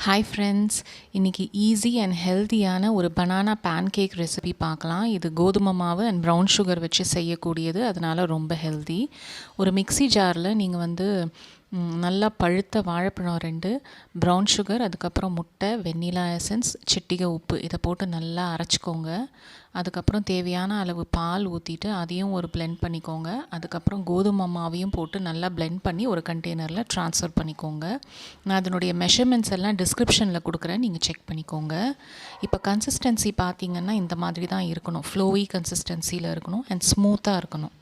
Hi friends, இன்றைக்கி easy and ஹெல்த்தியான ஒரு பனானா பேன் கேக் ரெசிபி பார்க்கலாம். இது கோதுமை மாவு அண்ட் ப்ரௌன் சுகர் வச்சு செய்யக்கூடியது, அதனால் ரொம்ப ஹெல்தி. ஒரு மிக்ஸி ஜாரில் நீங்கள் நல்லா பழுத்த வாழைப்பழம் 2, ப்ரௌன் சுகர், அதுக்கப்புறம் முட்டை, வெண்ணிலா எசன்ஸ், சிட்டிகை உப்பு இதை போட்டு நல்லா அரைச்சிக்கோங்க. அதுக்கப்புறம் தேவையான அளவு பால் ஊற்றிட்டு அதையும் ஒரு பிளெண்ட் பண்ணிக்கோங்க. அதுக்கப்புறம் கோதுமை மாவையும் போட்டு நல்லா பிளெண்ட் பண்ணி ஒரு கண்டெய்னரில் ட்ரான்ஸ்ஃபர் பண்ணிக்கோங்க. நான் அதனுடைய மெஷர்மெண்ட்ஸ் எல்லாம் டிஸ்கிரிப்ஷனில் கொடுக்குறேன், நீங்கள் செக் பண்ணிக்கோங்க. இப்போ கன்சிஸ்டன்சி பார்த்திங்கன்னா இந்த மாதிரி தான் இருக்கணும். ஃப்ளோவி கன்சிஸ்டன்சியில் இருக்கணும் அண்ட் ஸ்மூத்தாக இருக்கணும்.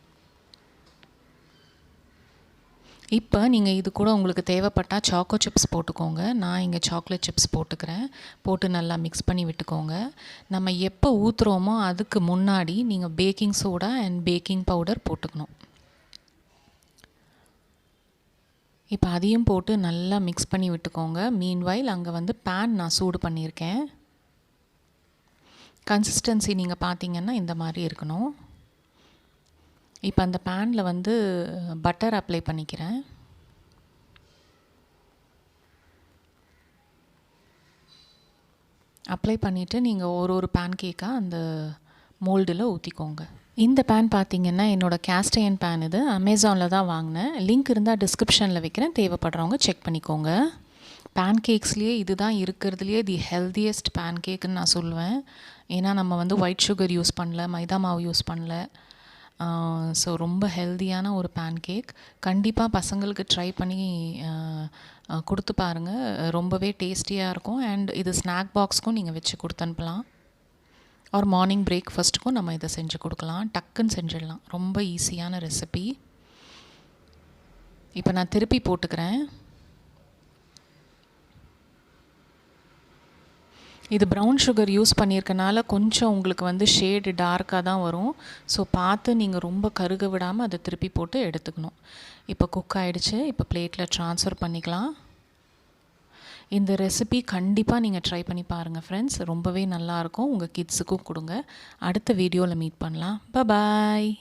இப்போ நீங்கள் இது கூட உங்களுக்கு தேவைப்பட்டால் சாக்கோ சிப்ஸ் போட்டுக்கோங்க. நான் இங்கே சாக்லேட் சிப்ஸ் போட்டுக்கிறேன். போட்டு நல்லா மிக்ஸ் பண்ணி விட்டுக்கோங்க. நம்ம எப்போ ஊற்றுறோமோ அதுக்கு முன்னாடி நீங்கள் baking soda and baking powder போட்டுக்கணும். இப்போ அதையும் போட்டு நல்லா மிக்ஸ் பண்ணி விட்டுக்கோங்க. மீன்வைல் அங்கே பேன் நான் சூடு பண்ணியிருக்கேன். கன்சிஸ்டன்சி நீங்கள் பார்த்தீங்கன்னா இந்த மாதிரி இருக்கணும். இப்போ அந்த பேனில் பட்டர் அப்ளை பண்ணிக்கிறேன். அப்ளை பண்ணிவிட்டு நீங்கள் ஒரு பேன் கேக்காக அந்த மோல்டில் ஊற்றிக்கோங்க. இந்த பேன் பார்த்திங்கன்னா என்னோடய கேஸ்ட் அயர்ன் பேன். இது அமேசானில் தான் வாங்கினேன். லிங்க் இருந்தால் டிஸ்கிரிப்ஷனில் வைக்கிறேன், தேவைப்படுறவங்க செக் பண்ணிக்கோங்க. பேன் கேக்ஸ்லேயே இது தான் இருக்கிறதுலையே தி ஹெல்த்தியஸ்ட் பேன் கேக்குன்னு நான் சொல்லுவேன். ஏன்னா நம்ம ஒயிட் சுகர் யூஸ் பண்ணல, மைதா மாவு யூஸ் பண்ணல. ஸோ ரொம்ப ஹெல்த்தியான ஒரு பேன் கேக். கண்டிப்பாக பசங்களுக்கு ட்ரை பண்ணி கொடுத்து பாருங்கள். ரொம்பவே டேஸ்டியாக இருக்கும். அண்ட் இது ஸ்நாக் பாக்ஸ்க்கும் நீங்கள் வச்சு கொடுத்து அனுப்பலாம். ஒரு மார்னிங் பிரேக்ஃபாஸ்ட்டுக்கும் நம்ம இதை செஞ்சு கொடுக்கலாம். டக்குன்னு செஞ்சிடலாம். ரொம்ப ஈஸியான ரெசிபி. இப்போ நான் திருப்பி போட்டுக்கிறேன். இது ப்ரௌன் சுகர் யூஸ் பண்ணியிருக்கனால கொஞ்சம் உங்களுக்கு ஷேடு டார்க்காக தான் வரும். ஸோ பார்த்து நீங்கள் ரொம்ப கருக விடாமல் அதை திருப்பி போட்டு எடுத்துக்கணும். இப்போ குக் ஆகிடுச்சு. இப்போ பிளேட்டில் ட்ரான்ஸ்ஃபர் பண்ணிக்கலாம். இந்த ரெசிபி கண்டிப்பாக நீங்கள் ட்ரை பண்ணி பாருங்கள் ஃப்ரெண்ட்ஸ். ரொம்பவே நல்லாயிருக்கும். உங்கள் கிட்ஸுக்கும் கொடுங்க. அடுத்த வீடியோவில் மீட் பண்ணலாம். பாய்.